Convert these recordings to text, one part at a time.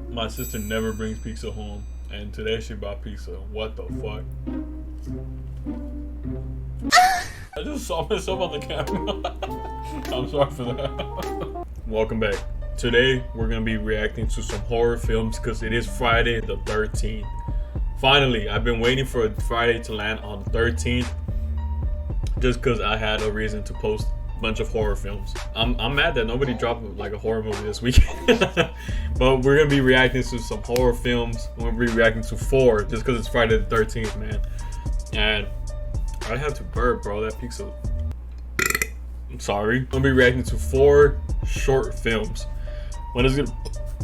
My sister never brings pizza home, and today she bought pizza. What the fuck? I just saw myself on the camera. I'm sorry for that. Welcome back. Today we're gonna be reacting to some horror films because it is Friday the 13th. Finally, I've been waiting for Friday to land on the 13th just because I had a reason to post a bunch of horror films. I'm mad that nobody dropped like a horror movie this weekend. But we're gonna be reacting to some horror films. We're gonna be reacting to 4 just because it's Friday the 13th, man. And I have to burp, bro. That pizza. I'm sorry. I'm gonna be reacting to 4 short films. When is it?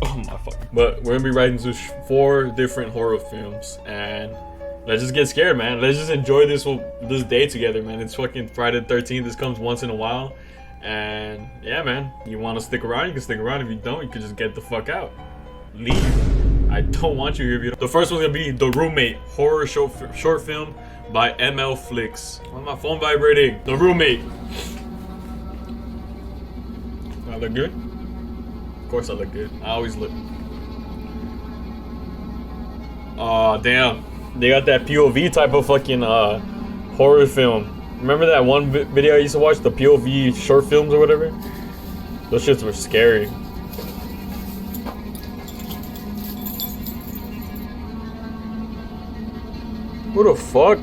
Oh my fuck. But we're gonna be reacting to 4 different horror films, and let's just get scared, man. Let's just enjoy this day together, man. It's fucking Friday the 13th. This comes once in a while, and yeah, man. You want to stick around? You can stick around. If you don't, you can just get the fuck out. Leave. I don't want you here. If you don't. The first one's gonna be The Roommate, horror short film by ML Flicks. Why is my phone vibrating? The Roommate. I look good? Of course I look good. I always look. Aw, damn. They got that POV type of fucking horror film. Remember that one video I used to watch? The POV short films or whatever? Those shits were scary. What the fuck?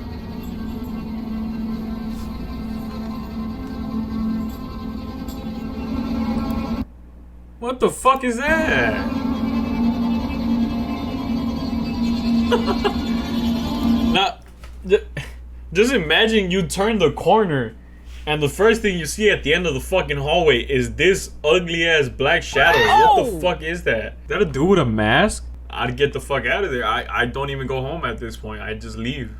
What the fuck is that? Now, just imagine you turn the corner and the first thing you see at the end of the fucking hallway is this ugly ass black shadow. What the fuck is that? Is that a dude with a mask? I'd get the fuck out of there. I don't even go home at this point. I just leave.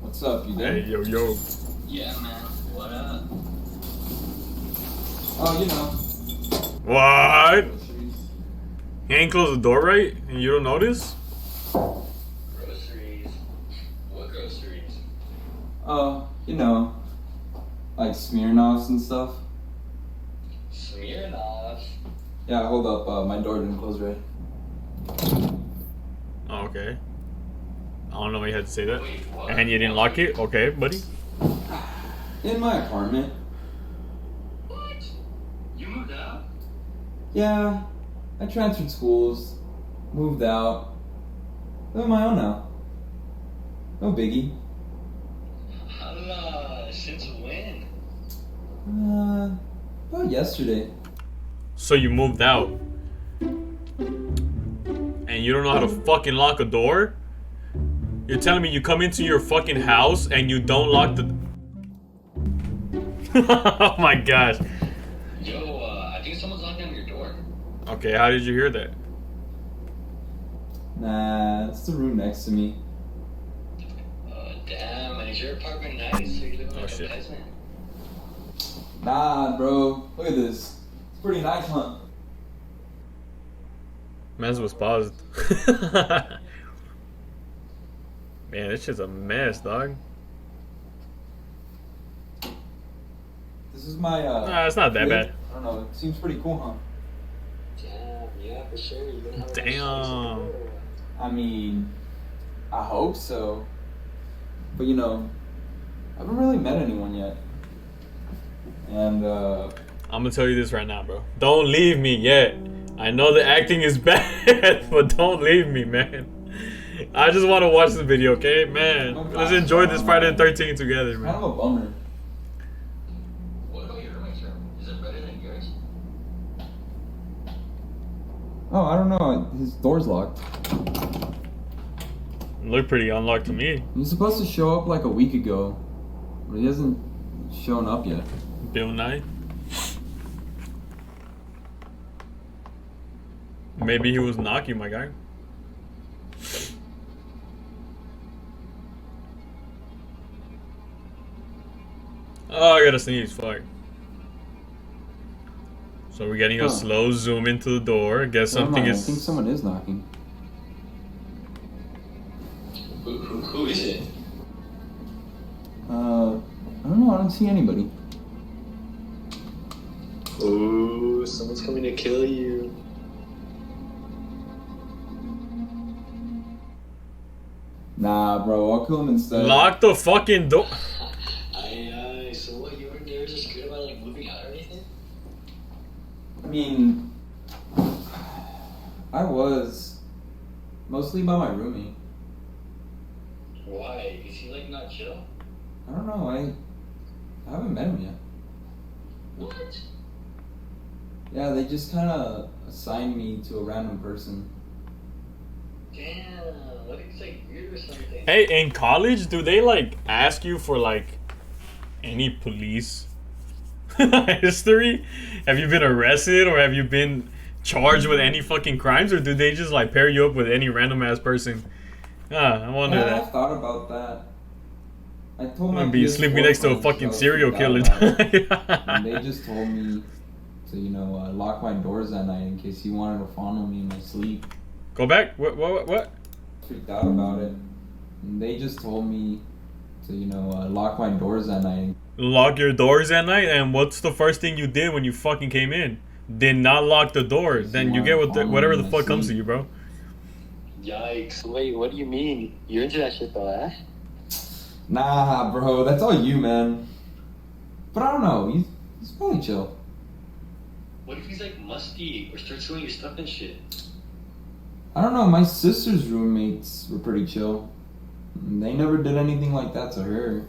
What's up, you there? Hey, yo. Yeah, man. What up? Oh, you know. What? Groceries. He ain't closed the door right? And you don't notice? Groceries. What groceries? Oh, you know. Like Smirnoffs and stuff. Smirnoff. Yeah, hold up. My door didn't close right. Oh, okay. I don't know why you had to say that. Wait, what? And you didn't lock it? Okay, buddy. In my apartment. What? You moved out? Yeah. I transferred schools. Moved out. I'm on my own now. No biggie. Allah, since when? About yesterday. So you moved out. And you don't know how to fucking lock a door? You're telling me you come into your fucking house and you don't lock the... Oh my gosh. Yo, I think someone's knocking on your door. Okay, how did you hear that? Nah, it's the room next to me. Damn, and is your apartment nice? So you live Oh, like shit. a peasant? Nah, bro. Look at this. It's pretty nice, huh? Man's was paused. Man, this shit's a mess, dog. This is my, Nah, it's not that fridge. bad. I don't know. It seems pretty cool, huh? Damn, yeah, for sure. You're gonna have a Damn. I mean, I hope so. But you know, I haven't really met anyone yet. And I'm gonna tell you this right now, bro. Don't leave me yet. I know the acting is bad, but don't leave me, man. I just want to watch the video, okay? Man, let's enjoy this Friday the 13th together, kind man. of a bummer. What about your roommate's room? Is it better than yours? Oh, I don't know. His door's locked. Look pretty unlocked to me. He's supposed to show up like a week ago, but he hasn't shown up yet. Bill Nye. Maybe he was knocking, my guy. Oh, I gotta sneeze. Fuck. So we're getting a slow zoom into the door. Guess Never something mind, I think is. someone is knocking. Who is it? I don't know. I don't see anybody. Ooh, someone's coming to kill you. Nah, bro. I'll kill him instead. Lock the fucking door. So what, you were there just scared about like moving out or anything? I mean, I was mostly by my roomie. Why? Is he like not chill? I don't know. I haven't met him yet. What? Yeah, they just kind of assigned me to a random person. Damn, what if he's like weird or something? Hey, in college, do they like ask you for like any police history? Have you been arrested or have you been charged with any fucking crimes, or do they just like pair you up with any random ass person? I wonder Yeah, I that. thought about that. I told I'm my gonna be PS4 sleeping next to a friends fucking I was serial freaked out killer. about it. And they just told me to, lock my doors at night in case he wanted to fondle me in my sleep. Go back. What? Freaked out about it. And they just told me to, lock my doors at night. Lock your doors at night, and what's the first thing you did when you fucking came in? Did not lock the door. Then you get whatever the fuck comes to you, bro. Yikes. Wait, what do you mean? You're into that shit though, eh? Nah, bro, that's all you, man. But I don't know. He's probably chill. What if he's like musty or starts stealing your stuff and shit? I don't know. My sister's roommates were pretty chill. They never did anything like that to her.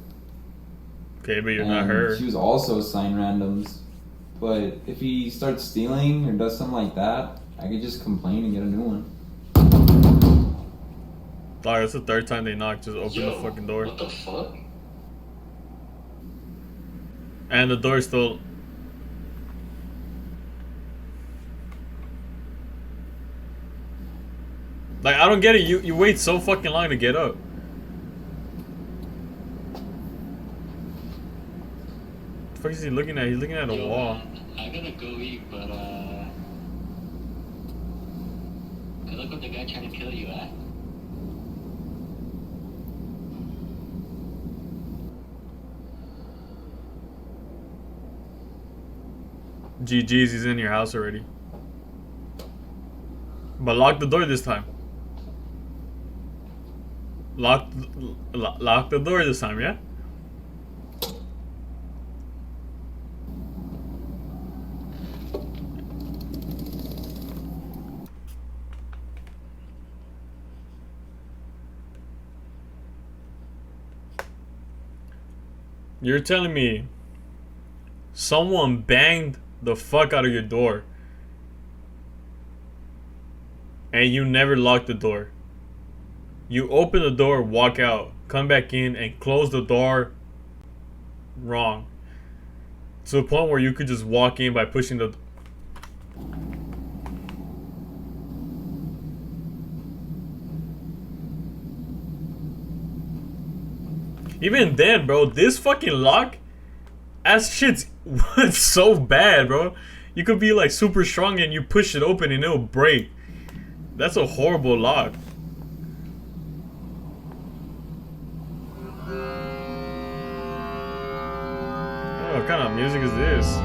Okay, but you're And not her. She was also assigned randoms. But if he starts stealing or does something like that, I could just complain and get a new one. Dog, that's the third time they knocked. Just open the fucking door. What the fuck? And the door's still... Like, I don't get it. You wait so fucking long to get up. The fuck is he looking at? He's looking at a Yo, wall. man, I gotta go eat, but good luck with the guy trying to kill you, eh? GG's, he's in your house already. But lock the door this time. Lock the door this time, yeah? You're telling me someone banged the fuck out of your door and you never locked the door? You open the door, walk out, come back in, and close the door wrong. To a point where you could just walk in by pushing the... Even then, bro, this fucking lock, that shit's so bad, bro. You could be like super strong and you push it open and it'll break. That's a horrible lock. Oh, what kind of music is this?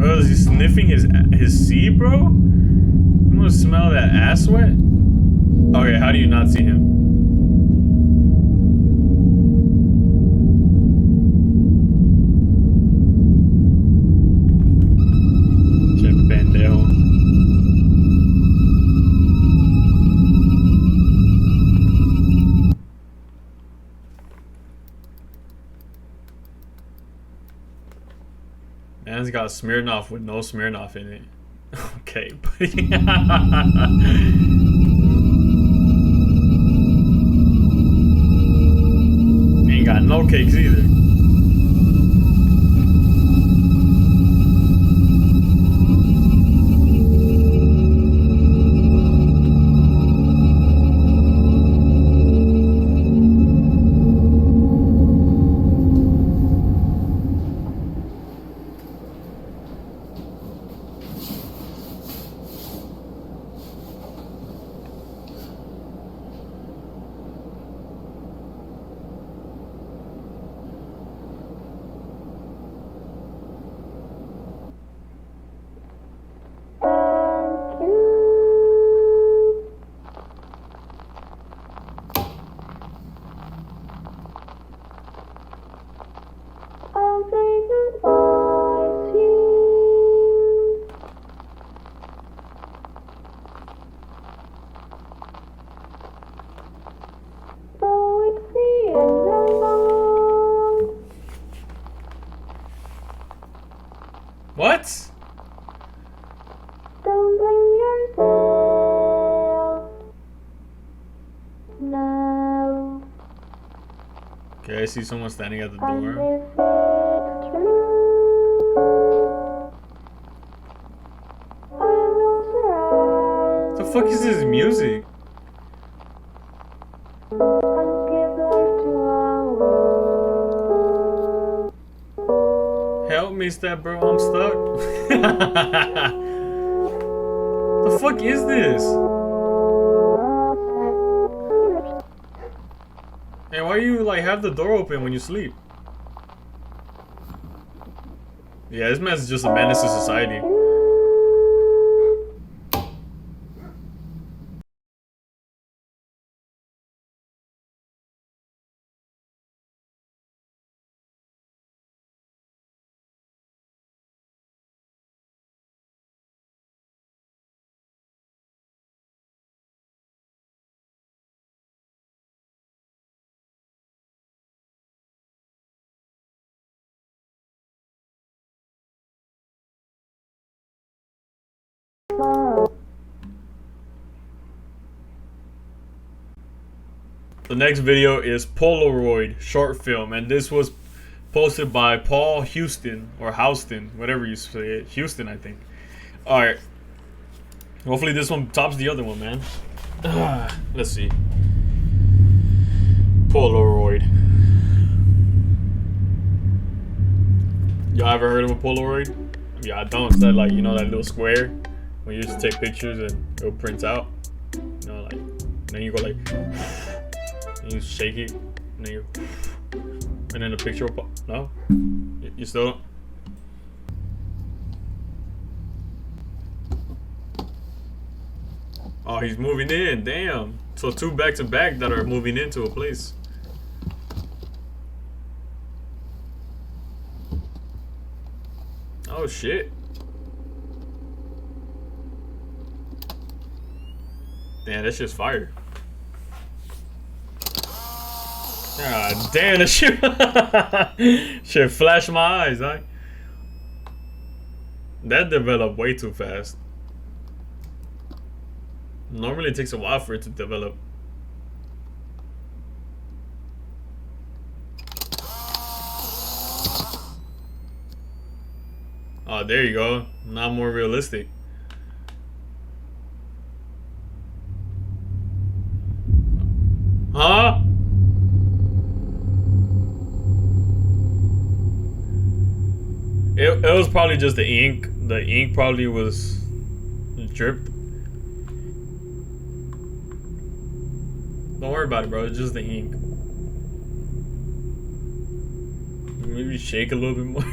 Oh, is he sniffing his seed, bro? I'm gonna smell that ass sweat. Okay, how do you not see him? Che pendejo. Man's got Smirnoff with no Smirnoff in it. Okay, buddy. no cakes either. What? Don't blame yourself. No. Okay, I see someone standing at the And door. if it's true, I will surround What the fuck is this music? and give life to our world. Help me, step bro, I'm stuck. The fuck is this? Hey, why you like have the door open when you sleep? Yeah, this man's just a menace to society. The next video is Polaroid short film, and this was posted by Paul Houston or Houston, whatever you say it. Houston, I think. All right. Hopefully this one tops the other one, man. Let's see. Polaroid. Y'all ever heard of a Polaroid? Yeah, I don't. It's that, like, you know, that little square when you used to take pictures and it'll print out. You know, like, then you go like, and you shake it, and then and then the picture will pop. No, you still don't. Oh, he's moving in. Damn. So 2 back to back that are moving into a place. Oh shit. Damn, that shit's fire. God damn, that shit. Shit flashed my eyes, huh? That developed way too fast. Normally it takes a while for it to develop. Oh, there you go. Now more realistic. Huh? It was probably just the ink. The ink probably was dripped. Don't worry about it, bro. It's just the ink. Maybe shake a little bit more.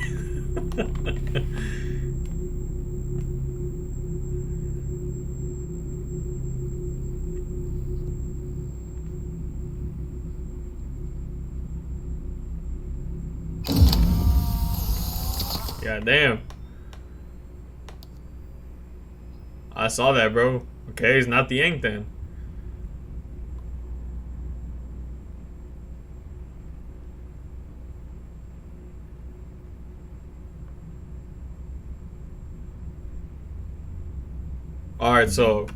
God damn. I saw that, bro. Okay, it's not the ink then. Alright, so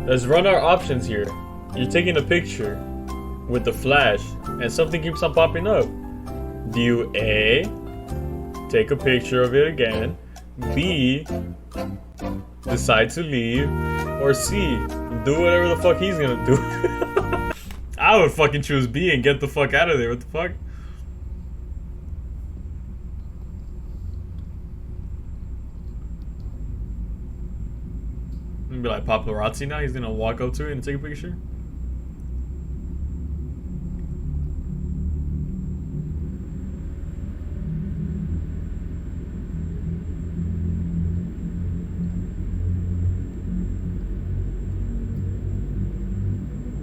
let's run our options here. You're taking a picture. with the flash and something keeps on popping up, do you A, take a picture of it again, B, decide to leave, or C, do whatever the fuck he's gonna do? I would fucking choose B and get the fuck out of there. What the fuck? And be like paparazzi now. He's gonna walk up to it and take a picture.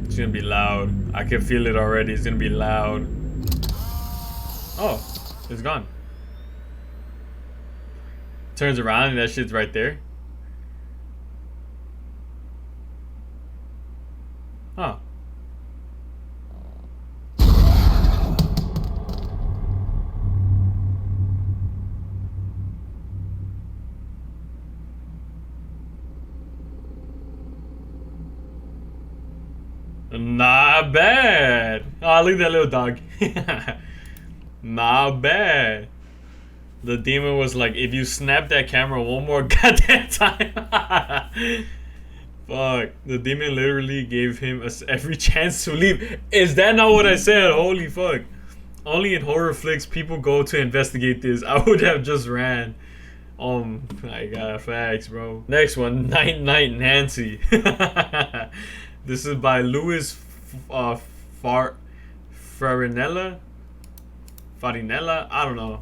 It's gonna be loud. I can feel it already. It's gonna be loud. Oh, it's gone. Turns around and that shit's right there. Huh. Not bad. Oh, look at that little dog. Not bad. The demon was like, if you snap that camera one more goddamn time. Fuck. The demon literally gave him every chance to leave. Is that not what I said? Holy fuck. Only in horror flicks people go to investigate this. I would have just ran. Oh my god, facts, bro. Next one, Night Night Nancy. This is by Louis Farinella. I don't know.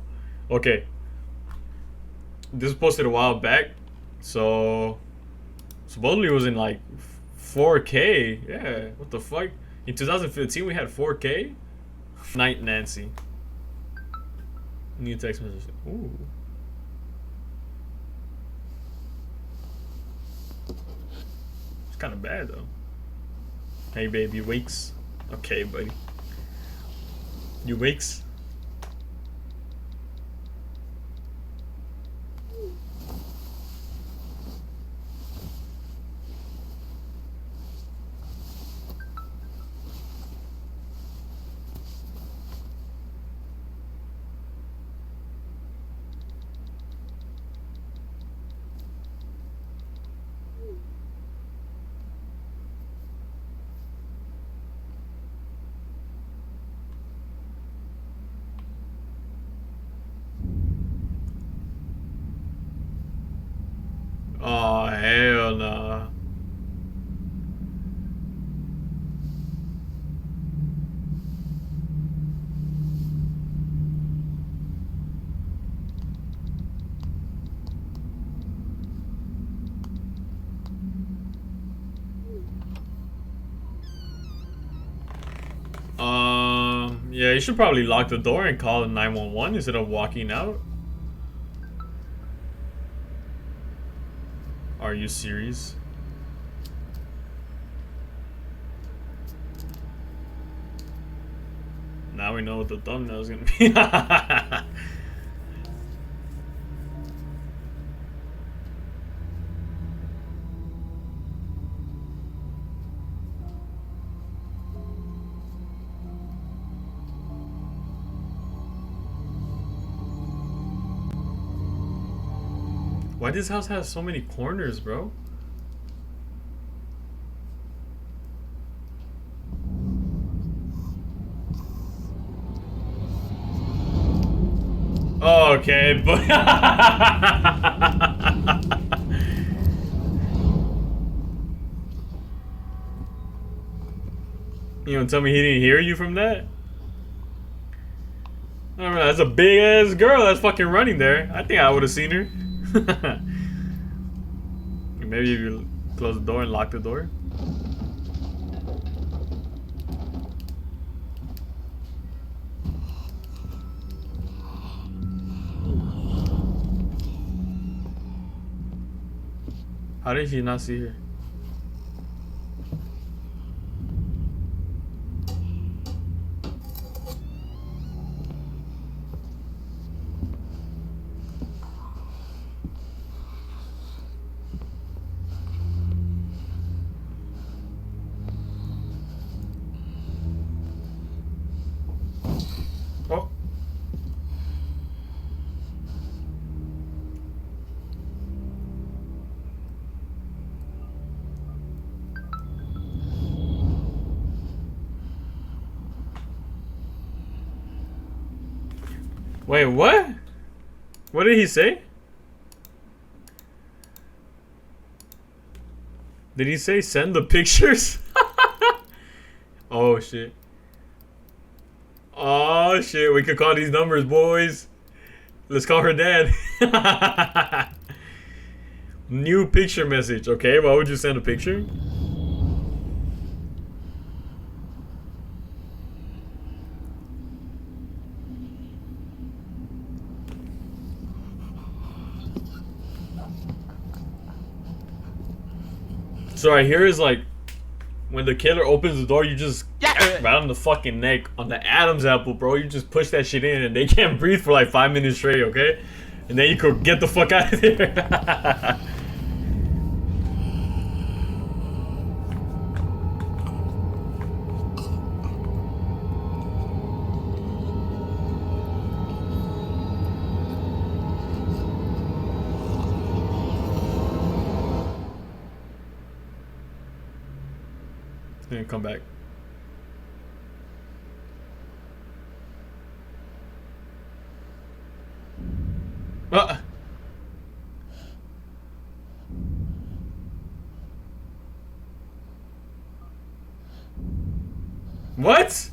Okay. This was posted a while back. So supposedly it was in like 4K. Yeah, what the fuck? In 2015 we had 4K? Night Nancy. New text message. Ooh. It's kind of bad though. Hey babe, you wakes? Okay, buddy. You wakes? Oh, hell nah. Yeah, you should probably lock the door and call 911 instead of walking out. Are you serious? Now we know what the thumbnail is gonna be. Why does this house have so many corners, bro? Okay, but you gonna tell me he didn't hear you from that? I don't know, that's a big ass girl that's fucking running there. I think I would have seen her. Maybe if you close the door and lock the door. How did he not see her? Wait, what? What did he say? Did he say send the pictures? Oh shit. Oh shit, we could call these numbers, boys. Let's call her dad. New picture message. Okay, why would you send a picture? So right here is like when the killer opens the door, you just right on the fucking neck on the Adam's apple, bro. You just push that shit in and they can't breathe for like 5 minutes straight, okay? And then you could get the fuck out of there. And come back. What?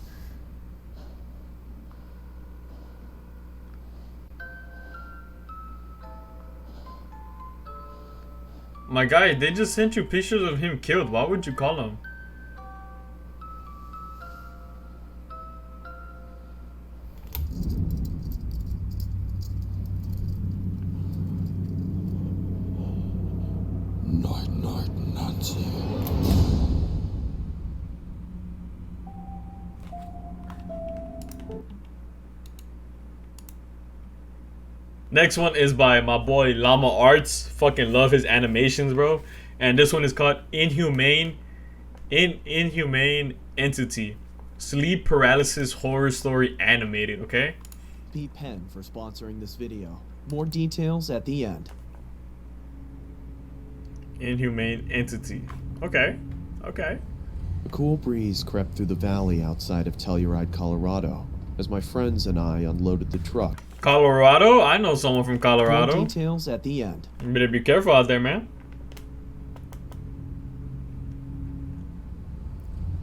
My guy, they just sent you pictures of him killed. Why would you call him? Night, night, Nancy. Next one is by my boy Llama Arts. Fucking love his animations, bro. And this one is called Inhumane Entity. Sleep Paralysis Horror Story Animated, okay? Pete Penn for sponsoring this video. More details at the end. Inhumane Entity. Okay. Okay. A cool breeze crept through the valley outside of Telluride, Colorado, as my friends and I unloaded the truck. Colorado? I know someone from More Colorado. details at the end. You better be careful out there, man.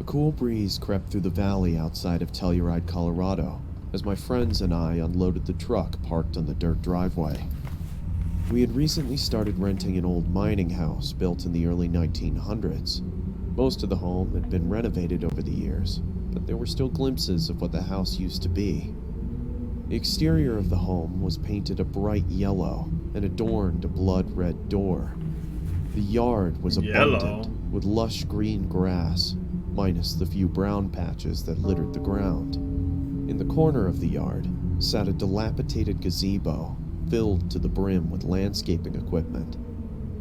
A cool breeze crept through the valley outside of Telluride, Colorado, as my friends and I unloaded the truck parked on the dirt driveway. We had recently started renting an old mining house built in the early 1900s. Most of the home had been renovated over the years, but there were still glimpses of what the house used to be. The exterior of the home was painted a bright yellow and adorned a blood-red door. The yard was abundant, Yellow. with lush green grass, minus the few brown patches that littered the ground. In the corner of the yard sat a dilapidated gazebo, filled to the brim with landscaping equipment.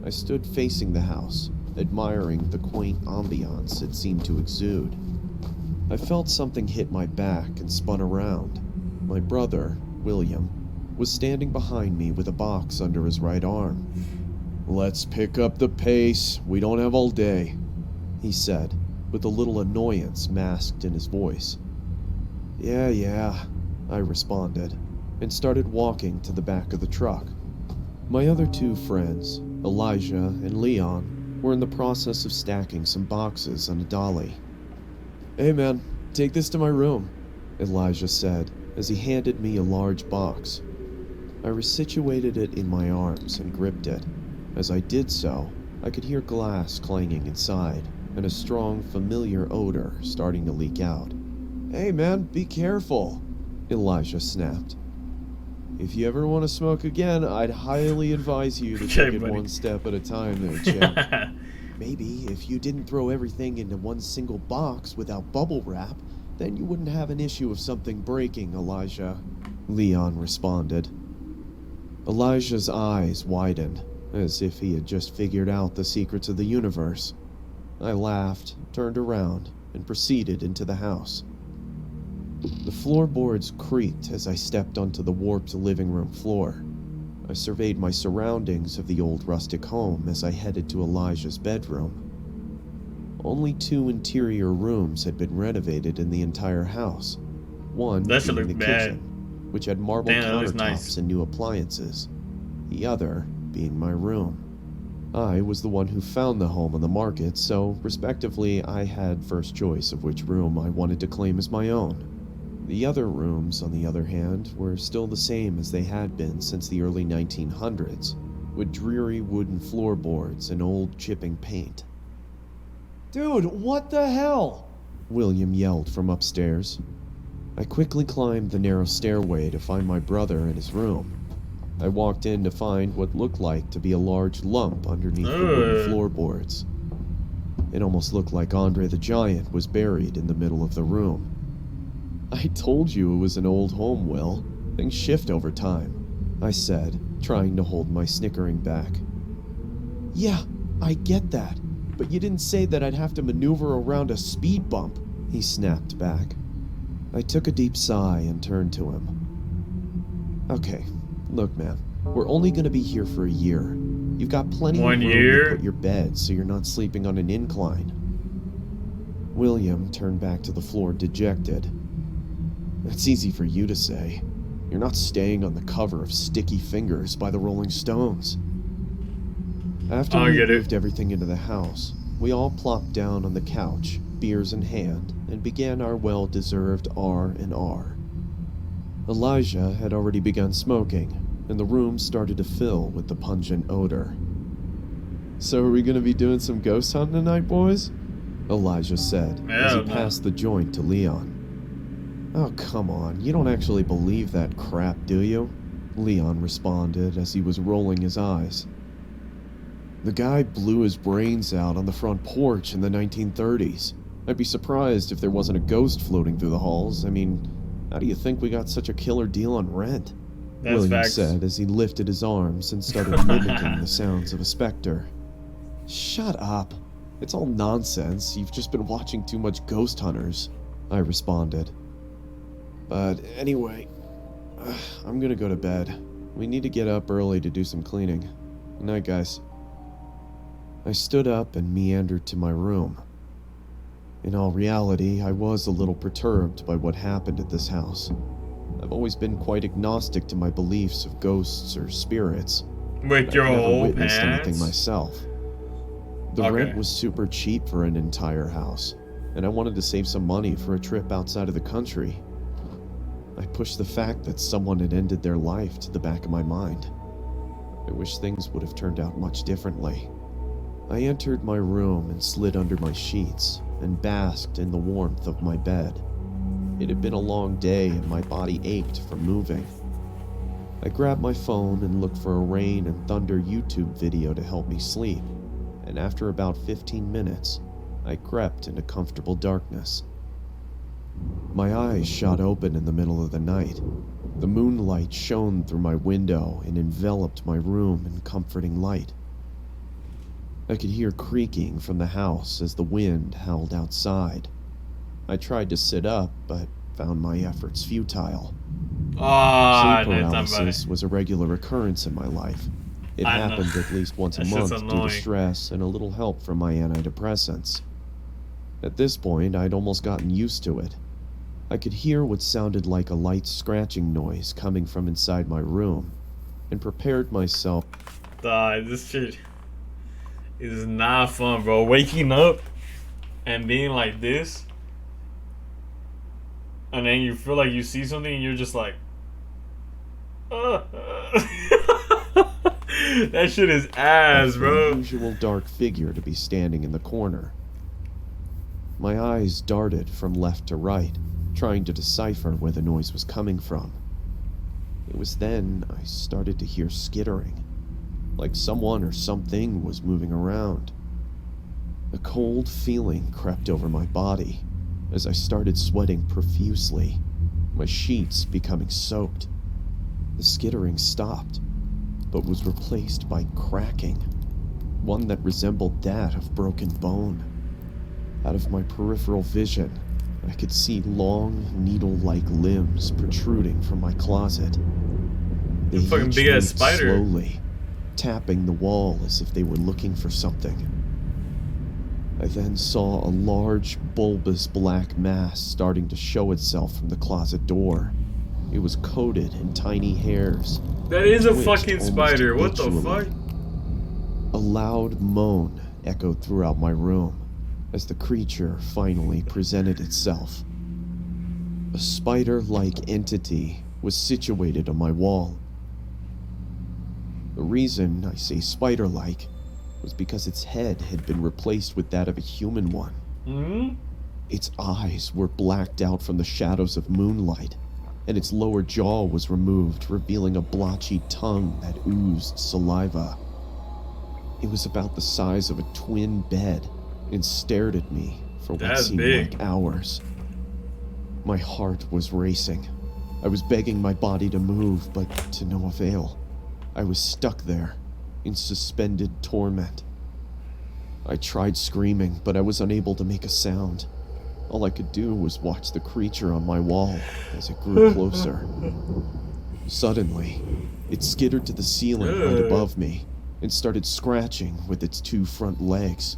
I stood facing the house, admiring the quaint ambiance it seemed to exude. I felt something hit my back and spun around. My brother, William, was standing behind me with a box under his right arm. "Let's pick up the pace, we don't have all day," he said, with a little annoyance masked in his voice. Yeah, I responded, and started walking to the back of the truck. My other two friends, Elijah and Leon, were in the process of stacking some boxes on a dolly. "Hey man, take this to my room," Elijah said as he handed me a large box. I resituated it in my arms and gripped it. As I did so, I could hear glass clanging inside and a strong, familiar odor starting to leak out. "Hey man, be careful," Elijah snapped. "If you ever want to smoke again, I'd highly advise you to Okay, take it buddy. one step at a time there, champ. Maybe if you didn't throw everything into one single box without bubble wrap, then you wouldn't have an issue of something breaking, Elijah," Leon responded. Elijah's eyes widened, as if he had just figured out the secrets of the universe. I laughed, turned around, and proceeded into the house. The floorboards creaked as I stepped onto the warped living room floor. I surveyed my surroundings of the old rustic home as I headed to Elijah's bedroom. Only 2 interior rooms had been renovated in the entire house. One That should being look the bad. kitchen. which had marble Damn, that looks countertops nice. and new appliances. The other being my room. I was the one who found the home on the market, so respectively I had first choice of which room I wanted to claim as my own. The other rooms, on the other hand, were still the same as they had been since the early 1900s, with dreary wooden floorboards and old chipping paint. Dude, what the hell? William yelled from upstairs. I quickly climbed the narrow stairway to find my brother in his room. I walked in to find what looked like to be a large lump underneath the wooden floorboards. It almost looked like Andre the Giant was buried in the middle of the room. I told you it was an old home, Will. Things shift over time, I said, trying to hold my snickering back. Yeah, I get that, but you didn't say that I'd have to maneuver around a speed bump, he snapped back. I took a deep sigh and turned to him. Okay, look man, we're only gonna be here for a year. You've got plenty of 1 room year? to put your bed so you're not sleeping on an incline. William turned back to the floor dejected. That's easy for you to say. You're not staying on the cover of Sticky Fingers by the Rolling Stones. After I we get it. moved everything into the house, we all plopped down on the couch, beers in hand, and began our well-deserved R&R. Elijah had already begun smoking, and the room started to fill with the pungent odor. So are we gonna be doing some ghost hunting tonight, boys? Elijah said as he Yeah, man. passed the joint to Leon. Oh, come on, you don't actually believe that crap, do you? Leon responded as he was rolling his eyes. The guy blew his brains out on the front porch in the 1930s. I'd be surprised if there wasn't a ghost floating through the halls. I mean, how do you think we got such a killer deal on rent? That's William facts. said as he lifted his arms and started mimicking the sounds of a specter. Shut up. It's all nonsense. You've just been watching too much Ghost Hunters, I responded. But anyway, I'm gonna go to bed. We need to get up early to do some cleaning. Good night, guys. I stood up and meandered to my room. In all reality, I was a little perturbed by what happened at this house. I've always been quite agnostic to my beliefs of ghosts or spirits. With I've your never whole witnessed anything pants? myself. The Okay. rent was super cheap for an entire house, and I wanted to save some money for a trip outside of the country. I pushed the fact that someone had ended their life to the back of my mind. I wish things would have turned out much differently. I entered my room and slid under my sheets and basked in the warmth of my bed. It had been a long day and my body ached from moving. I grabbed my phone and looked for a rain and thunder YouTube video to help me sleep, and after about 15 minutes, I crept into comfortable darkness. My eyes shot open in the middle of the night. The moonlight shone through my window and enveloped my room in comforting light. I could hear creaking from the house as the wind howled outside. I tried to sit up, but found my efforts futile. Ah, Sleep that's not paralysis funny. was a regular occurrence in my life. It I know. happened at least once a That's just month due to annoying. stress and a little help from my antidepressants. At this point, I'd almost gotten used to it. I could hear what sounded like a light scratching noise coming from inside my room, and prepared myself. This shit is not fun, bro. Waking up and being like this, and then you feel like you see something and you're just like, that shit is ass, for bro. an unusual dark figure to be standing in the corner. My eyes darted from left to right, trying to decipher where the noise was coming from. It was then I started to hear skittering, like someone or something was moving around. A cold feeling crept over my body as I started sweating profusely, my sheets becoming soaked. The skittering stopped, but was replaced by cracking, one that resembled that of broken bone. Out of my peripheral vision, I could see long, needle-like limbs protruding from my closet. They Fucking each big-ass moved spider. slowly, tapping the wall as if they were looking for something. I then saw a large, bulbous black mass starting to show itself from the closet door. It was coated in tiny hairs. That is a twitched fucking almost spider. What the habitually. fuck? A loud moan echoed throughout my room as the creature finally presented itself. A spider-like entity was situated on my wall. The reason I say spider-like was because its head had been replaced with that of a human one. Hmm? Its eyes were blacked out from the shadows of moonlight, and its lower jaw was removed, revealing a blotchy tongue that oozed saliva. It was about the size of a twin bed and stared at me for what That's seemed big. like hours. My heart was racing. I was begging my body to move, but to no avail. I was stuck there, in suspended torment. I tried screaming, but I was unable to make a sound. All I could do was watch the creature on my wall as it grew closer. Suddenly, it skittered to the ceiling right above me and started scratching with its two front legs,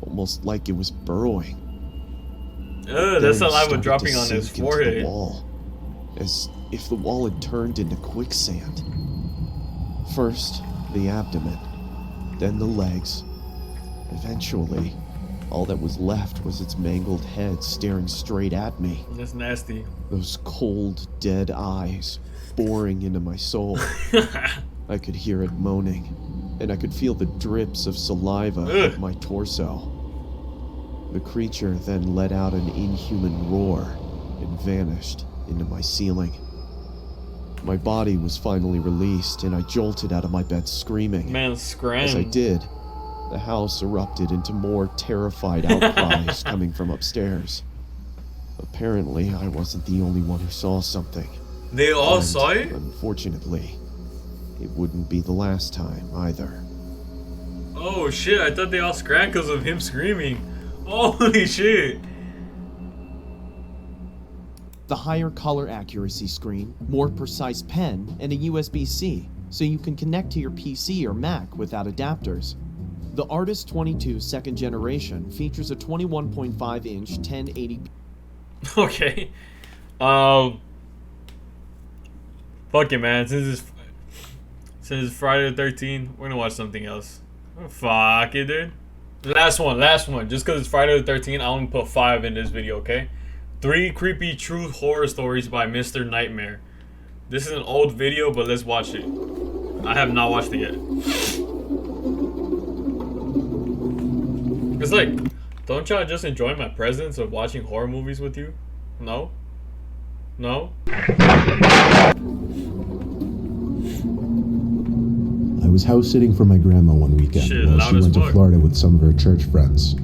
almost like it was burrowing. That's Then it saliva started dropping to on his sink into forehead. the wall, as if the wall had turned into quicksand. First, the abdomen, then the legs. Eventually, all that was left was its mangled head staring straight at me. That's nasty. Those cold, dead eyes boring into my soul. I could hear it moaning, and I could feel the drips of saliva Ugh. up my torso. The creature then let out an inhuman roar and vanished into my ceiling. My body was finally released, and I jolted out of my bed screaming. Man, As I scram. did, the house erupted into more terrified outcries coming from upstairs. Apparently, I wasn't the only one who saw something. They all And, saw it? Unfortunately, it wouldn't be the last time either. Oh shit, I thought they all scrammed because of him screaming. Holy shit. The higher color accuracy screen, more precise pen, and a USB-C, so you can connect to your PC or Mac without adapters. The Artist 22 second generation features a 21.5-inch 1080p. Okay. Fuck it, man. Since it's Friday the 13th, we're gonna watch something else. Fuck it, dude. Last one. Just because it's Friday the 13th, I only put 5 in this video, okay? 3 creepy true horror stories by Mr. Nightmare. This is an old video, but let's watch it. I have not watched it yet. It's like, don't y'all just enjoy my presence of watching horror movies with you? No? No? I was house sitting for my grandma one weekend Shit, while loud she as went to fuck. Florida with some of her church friends.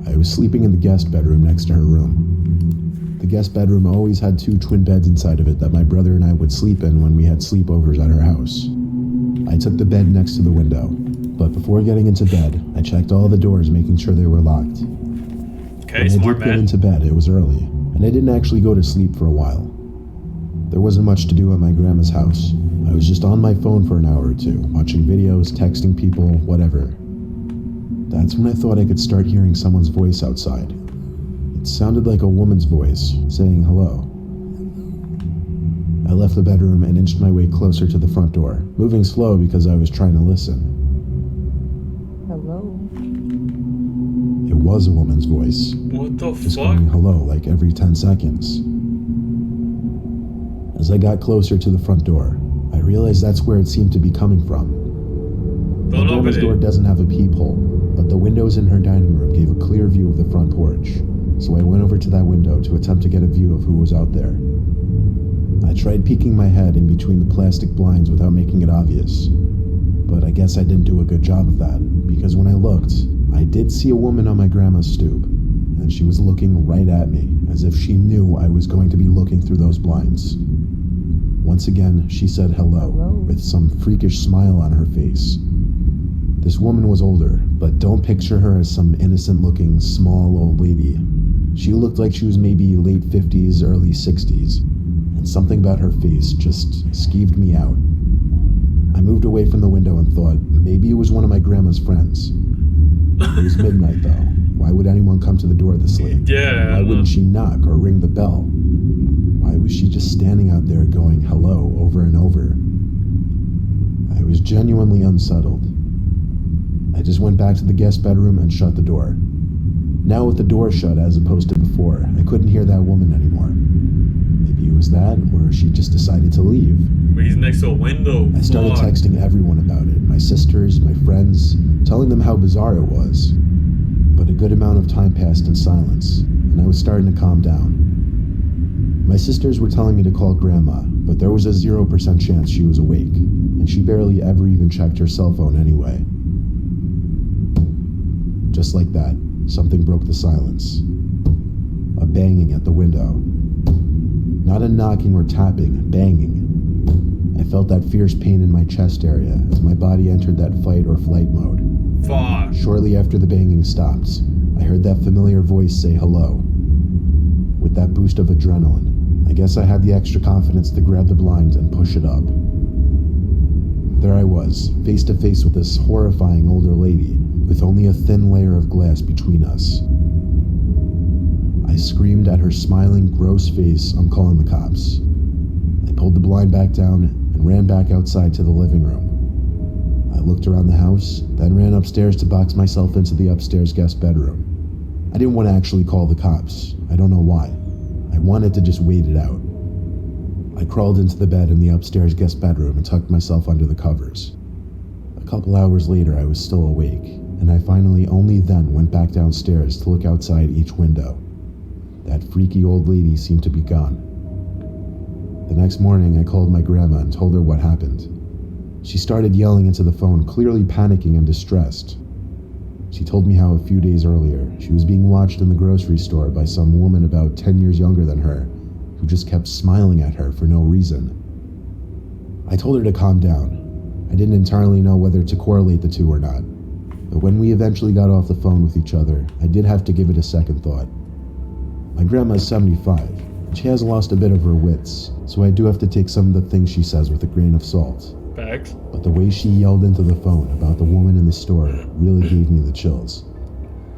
I was sleeping in the guest bedroom next to her room. The guest bedroom always had 2 twin beds inside of it that my brother and I would sleep in when we had sleepovers at her house. I took the bed next to the window, but before getting into bed, I checked all the doors making sure they were locked. Okay, When I smart did get man. into bed, it was early, and I didn't actually go to sleep for a while. There wasn't much to do at my grandma's house. I was just on my phone for an hour or 2, watching videos, texting people, whatever. That's when I thought I could start hearing someone's voice outside. It sounded like a woman's voice, saying hello. I left the bedroom and inched my way closer to the front door, moving slow because I was trying to listen. Hello. It was a woman's voice, What the just fuck? going hello like every 10 seconds. As I got closer to the front door, I realized that's where it seemed to be coming from. My Don't open grandma's door it. doesn't have a peephole, but the windows in her dining room gave a clear view of the front porch, so I went over to that window to attempt to get a view of who was out there. I tried peeking my head in between the plastic blinds without making it obvious, but I guess I didn't do a good job of that, because when I looked, I did see a woman on my grandma's stoop, and she was looking right at me, as if she knew I was going to be looking through those blinds. Once again, she said hello, with some freakish smile on her face. This woman was older, but don't picture her as some innocent-looking, small old lady. She looked like she was maybe late 50s, early 60s, and something about her face just skeeved me out. I moved away from the window and thought maybe it was one of my grandma's friends. It was midnight, though. Why would anyone come to the door this late? Yeah. Why wouldn't she knock or ring the bell? Why Why was she just standing out there going hello over and over? I was genuinely unsettled. I just went back to the guest bedroom and shut the door. Now with the door shut as opposed to before, I couldn't hear that woman anymore. Maybe it was that, or she just decided to leave. But he's next to a window. I started Fuck. texting everyone about it, my sisters, my friends, telling them how bizarre it was. But a good amount of time passed in silence, and I was starting to calm down. My sisters were telling me to call Grandma, but there was a 0% chance she was awake, and she barely ever even checked her cell phone anyway. Just like that, something broke the silence. A banging at the window. Not a knocking or tapping, banging. I felt that fierce pain in my chest area as my body entered that fight or flight mode. Fuck. Shortly after the banging stopped, I heard that familiar voice say hello. With that boost of adrenaline, I guess I had the extra confidence to grab the blinds and push it up. There I was, face to face with this horrifying older lady, with only a thin layer of glass between us. I screamed at her smiling, gross face, "I'm calling the cops." I pulled the blind back down and ran back outside to the living room. I looked around the house, then ran upstairs to box myself into the upstairs guest bedroom. I didn't want to actually call the cops. I don't know why. I wanted to just wait it out. I crawled into the bed in the upstairs guest bedroom and tucked myself under the covers. A couple hours later, I was still awake, and I finally only then went back downstairs to look outside each window. That freaky old lady seemed to be gone. The next morning, I called my grandma and told her what happened. She started yelling into the phone, clearly panicking and distressed. She told me how a few days earlier, she was being watched in the grocery store by some woman about 10 years younger than her, who just kept smiling at her for no reason. I told her to calm down. I didn't entirely know whether to correlate the two or not, but when we eventually got off the phone with each other, I did have to give it a second thought. My grandma is 75, and she has lost a bit of her wits, so I do have to take some of the things she says with a grain of salt. Facts. But the way she yelled into the phone about the woman in the store really gave me the chills.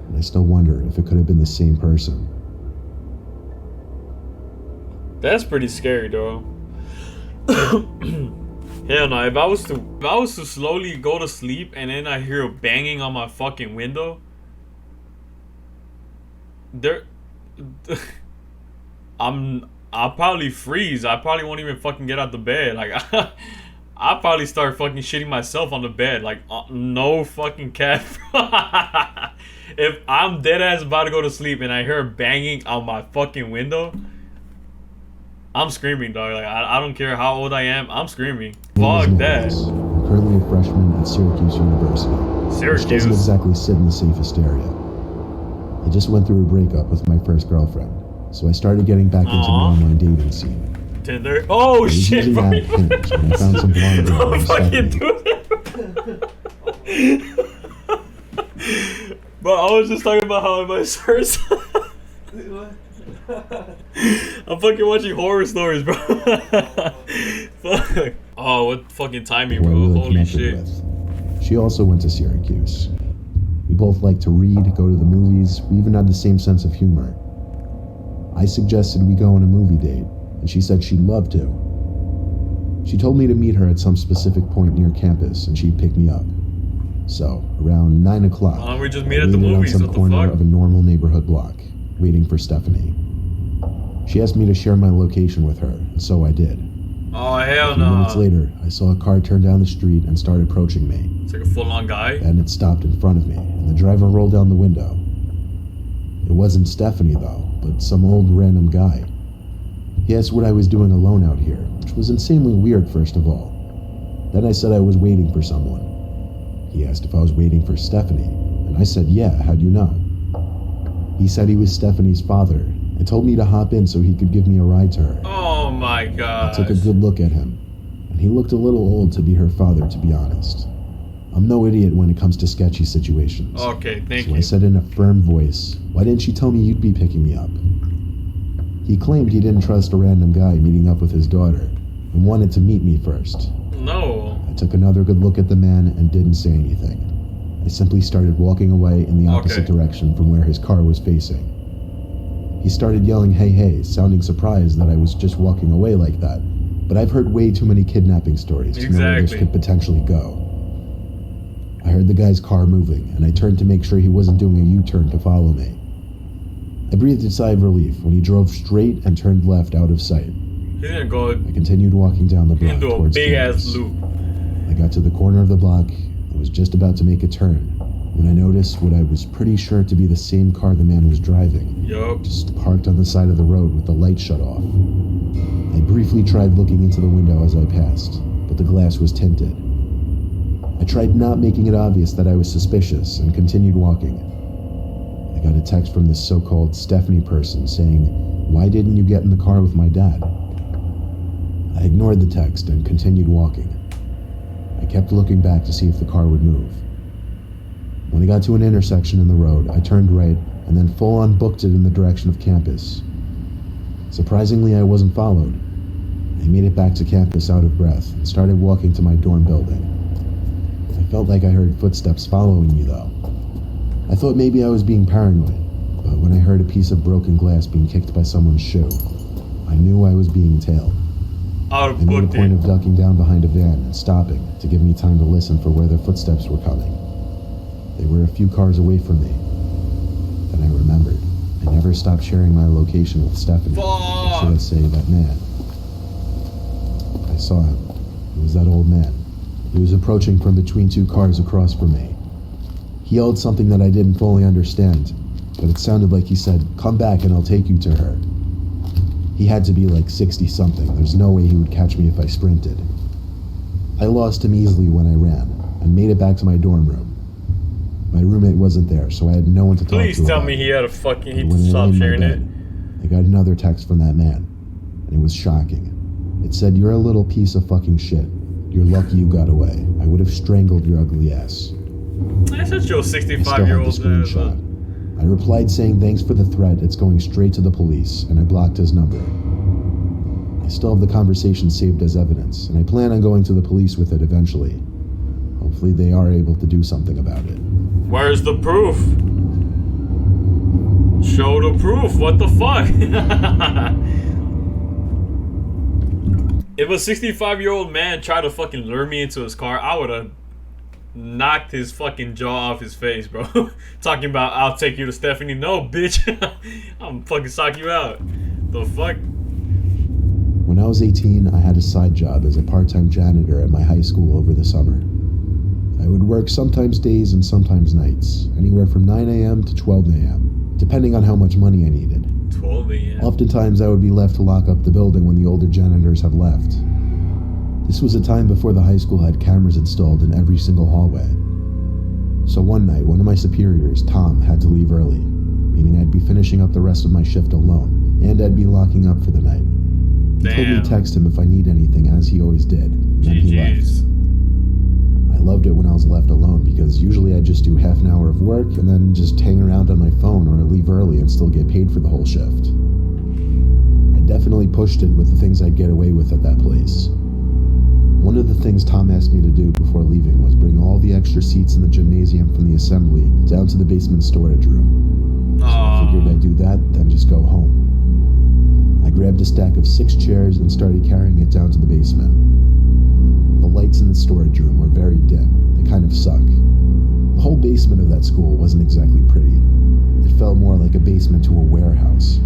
And I still wonder if it could have been the same person. That's pretty scary, though. Hell no, if I was to slowly go to sleep and then I hear a banging on my fucking window, I'll probably freeze. I probably won't even fucking get out the bed. Like, I'll probably start fucking shitting myself on the bed. Like, no fucking cat. If I'm dead ass about to go to sleep and I hear banging on my fucking window, I'm screaming, dog. Like, I don't care how old I am, I'm screaming. Fuck that. I'm currently a freshman at Syracuse University. Which doesn't Syracuse. exactly sit in the safest area. I just went through a breakup with my first girlfriend, so I started getting back into the Aw. online dating scene. Tinder. Oh I was shit, using bro. that Hinge when I found some blonde girl Don't named fucking Stephanie. do that. But I was just talking about how my first. I'm fucking watching horror stories, bro. Fuck. Oh, what fucking timing, Who I bro. really Holy connected shit. with. She also went to Syracuse. We both liked to read, go to the movies, we even had the same sense of humor. I suggested we go on a movie date, and she said she'd love to. She told me to meet her at some specific point near campus, and she'd pick me up. So, around 9 o'clock, Why don't we just I meet at the waited on movies? some What the corner fuck? of a normal neighborhood block, waiting for Stephanie. She asked me to share my location with her, and so I did. Oh, A hell few minutes no. later, I saw a car turn down the street and start approaching me. It's like a full on guy. Then it stopped in front of me, and the driver rolled down the window. It wasn't Stephanie, though, but some old random guy. He asked what I was doing alone out here, which was insanely weird, first of all. Then I said I was waiting for someone. He asked if I was waiting for Stephanie, and I said, yeah, how'd you know? He said he was Stephanie's father, and told me to hop in so he could give me a ride to her. Oh my I god. took a good look at him, and he looked a little old to be her father, to be honest. I'm no idiot when it comes to sketchy situations. Okay, thank So I you. said in a firm voice, why didn't you tell me you'd be picking me up? He claimed he didn't trust a random guy meeting up with his daughter, and wanted to meet me first. No. I took another good look at the man and didn't say anything. I simply started walking away in the opposite Okay. direction from where his car was facing. He started yelling, "Hey, hey," sounding surprised that I was just walking away like that. But I've heard way too many kidnapping stories to know where this Exactly. could potentially go. I heard the guy's car moving, and I turned to make sure he wasn't doing a U-turn to follow me. I breathed a sigh of relief when he drove straight and turned left out of sight. He's gonna go I continued walking down the block into a towards big campus. ass loop. I got to the corner of the block and was just about to make a turn when I noticed what I was pretty sure to be the same car the man was driving, Yup. just parked on the side of the road with the light shut off. I briefly tried looking into the window as I passed, but the glass was tinted. I tried not making it obvious that I was suspicious and continued walking. I got a text from this so-called Stephanie person saying, "Why didn't you get in the car with my dad?" I ignored the text and continued walking. I kept looking back to see if the car would move. When I got to an intersection in the road, I turned right and then full-on booked it in the direction of campus. Surprisingly, I wasn't followed. I made it back to campus out of breath and started walking to my dorm building. I felt like I heard footsteps following me, though. I thought maybe I was being paranoid, but when I heard a piece of broken glass being kicked by someone's shoe, I knew I was being tailed. I I made a point of ducking down behind a van and stopping to give me time to listen for where their footsteps were coming. They were a few cars away from me. Then I remembered. I never stopped sharing my location with Stephanie. Or should I say that man? I saw him. It was that old man. He was approaching from between two cars across from me. He yelled something that I didn't fully understand, but it sounded like he said, "Come back and I'll take you to her." He had to be like 60-something. There's no way he would catch me if I sprinted. I lost him easily when I ran, and made it back to my dorm room. My roommate wasn't there, so I had no one to talk to. Please tell about me it. he had a fucking. He And when I stopped lay in my sharing it. bed, I got another text from that man, and it was shocking. It said, "You're a little piece of fucking shit. You're lucky you got away. I would have strangled your ugly ass." That's just your I still have the 65-year-old screenshot. I replied saying thanks for the threat, it's going straight to the police, and I blocked his number. I still have the conversation saved as evidence, and I plan on going to the police with it eventually. Hopefully they are able to do something about it. Where's the proof? Show the proof. What the fuck? If a 65-year-old man tried to fucking lure me into his car, I would have knocked his fucking jaw off his face, bro. Talking about, "I'll take you to Stephanie." No, bitch. I'm fucking sock you out. The fuck? When I was 18, I had a side job as a part-time janitor at my high school over the summer. I would work sometimes days and sometimes nights, anywhere from 9 a.m. to 12 a.m., depending on how much money I needed. 12 a.m. Oftentimes, I would be left to lock up the building when the older janitors have left. This was a time before the high school had cameras installed in every single hallway. So one night, one of my superiors, Tom, had to leave early, meaning I'd be finishing up the rest of my shift alone, and I'd be locking up for the night. He told me to Damn. text him if I need anything, as he always did. Then he left. GG's. I loved it when I was left alone because usually I'd just do half an hour of work and then just hang around on my phone or leave early and still get paid for the whole shift. I definitely pushed it with the things I'd get away with at that place. One of the things Tom asked me to do before leaving was bring all the extra seats in the gymnasium from the assembly down to the basement storage room. So I figured I'd do that, then just go home. I grabbed a stack of 6 chairs and started carrying it down to the basement. The lights in the storage room were very dim. They kind of suck. The whole basement of that school wasn't exactly pretty. It felt more like a basement to a warehouse.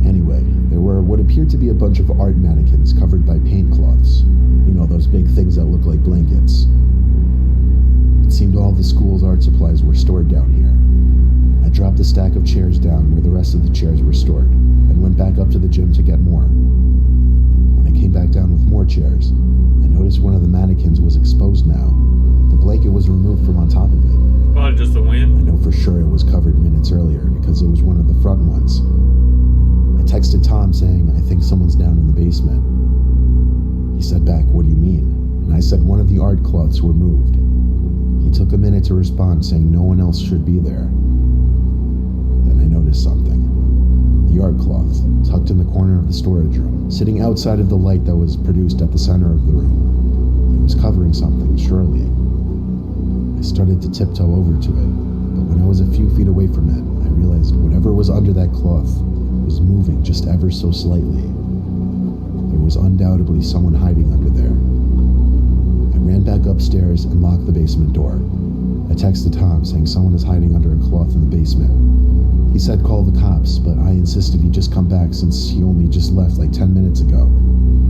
Anyway, there were what appeared to be a bunch of art mannequins covered by paint cloths. You know, those big things that look like blankets. It seemed all the school's art supplies were stored down here. I dropped a stack of chairs down where the rest of the chairs were stored, and went back up to the gym to get more. When I came back down with more chairs, I noticed one of the mannequins was exposed now. The blanket was removed from on top of it. Probably just the I wind. know for sure it was covered minutes earlier because it was one of the front ones. I texted Tom saying, "I think someone's down in the basement." He said back, "What do you mean?" And I said one of the art cloths were moved. He took a minute to respond saying no one else should be there. Then I noticed something. The art cloth, tucked in the corner of the storage room, sitting outside of the light that was produced at the center of the room. It was covering something, surely. I started to tiptoe over to it, but when I was a few feet away from it, I realized whatever was under that cloth was moving just ever so slightly. There was undoubtedly someone hiding under there. I ran back upstairs and locked the basement door. I texted Tom saying someone is hiding under a cloth in the basement. He said call the cops, but I insisted he just come back since he only just left like 10 minutes ago.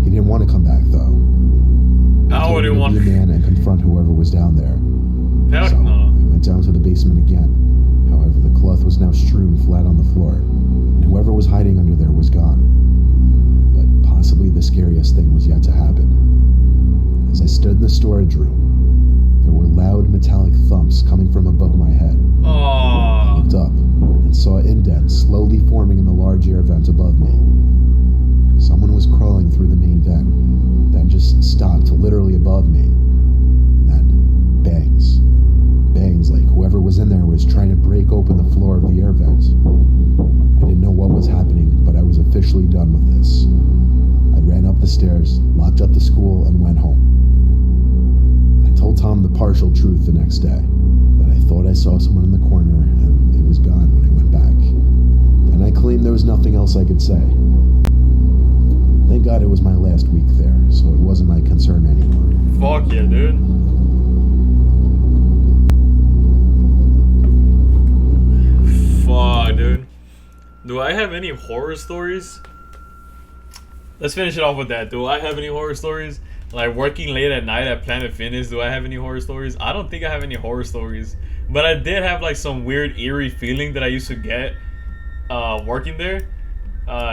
He didn't want to come back though. I He wouldn't told want me to be a man and confront whoever was down there. Heck So no. I went down to the basement again. However, the cloth was now strewn flat on the floor, and whoever was hiding under there was gone. But possibly the scariest thing was yet to happen. As I stood in the storage room, there were loud metallic thumps coming from above my head. I Oh, looked up and saw indents slowly forming in the large air vent above me. Someone was crawling through the main vent, then just stopped literally above me. And then bangs. Bangs like whoever was in there was trying to break open the floor of the air vent. I didn't know what was happening, but I was officially done with this. I ran up the stairs, locked up the school, and went home. I told Tom the partial truth the next day, that I thought I saw someone in the corner and it was gone when I went back. And I claimed there was nothing else I could say. Thank God it was my last week there, so it wasn't my concern anymore. fuck yeah, dude. Fuck, dude. Do I have any horror stories? Let's finish it off with that. Do I have any horror stories? Like working late at night at Planet Fitness, do I have any horror stories? I don't think I have any horror stories. But I did have like some weird eerie feeling that I used to get working there.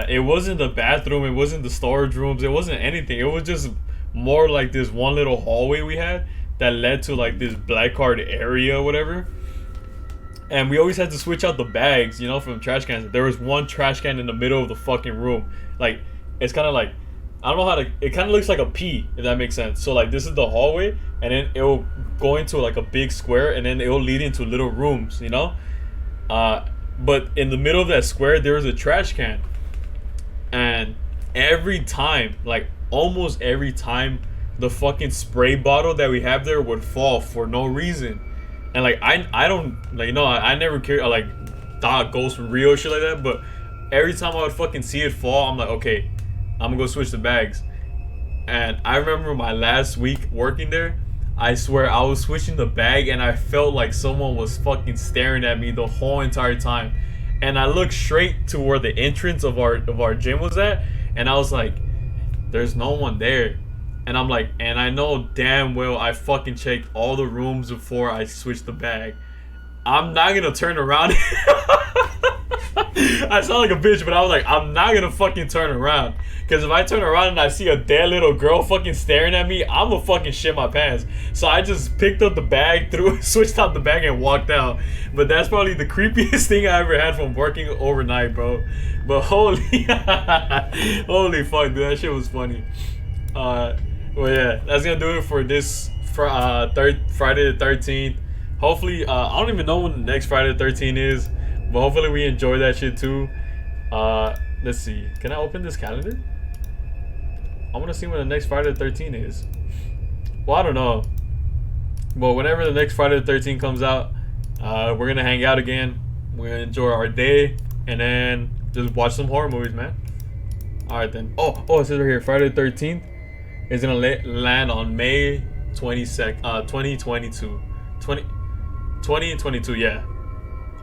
It wasn't the bathroom, it wasn't the storage rooms, it wasn't anything. It was just more like this one little hallway we had that led to like this black card area or whatever. And we always had to switch out the bags, you know, from trash cans. There was one trash can in the middle of the fucking room. Like, it's kind of like, I don't know how to, it kind of looks like a P, if that makes sense. So like this is the hallway, and then it will go into like a big square, and then it will lead into little rooms, you know? But in the middle of that square, there was a trash can. And every time, like almost every time, the fucking spray bottle that we have there would fall for no reason. And like I don't like, you know, I never cared, I like thought ghosts were real shit like that, but every time I would fucking see it fall, I'm like, okay, I'm gonna go switch the bags. And I remember my last week working there, I swear I was switching the bag and I felt like someone was fucking staring at me the whole entire time. And I looked straight to where the entrance of our gym was at, and I was like, there's no one there. And I'm like, and I know damn well I fucking checked all the rooms before I switched the bag. I'm not gonna turn around. I sound like a bitch, but I was like, I'm not gonna fucking turn around. Because if I turn around and I see a dead little girl fucking staring at me, I'm gonna fucking shit my pants. So I just picked up the bag, switched out the bag, and walked out. But that's probably the creepiest thing I ever had from working overnight, bro. But holy, holy fuck, dude, that shit was funny. Well, yeah, that's gonna do it for this Friday the 13th. Hopefully, I don't even know when the next Friday the 13th is, but hopefully we enjoy that shit too. Let's see. Can I open this calendar? I want to see when the next Friday the 13th is. Well, I don't know. But whenever the next Friday the 13th comes out, we're gonna hang out again. We're gonna enjoy our day, and then just watch some horror movies, man. All right then. Oh, it says right here, Friday the 13th is gonna land on May 22nd, 2022. 2022, yeah.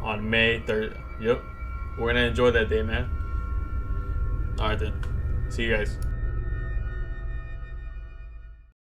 On May 3rd. Yep. We're gonna enjoy that day, man. Alright then. See you guys.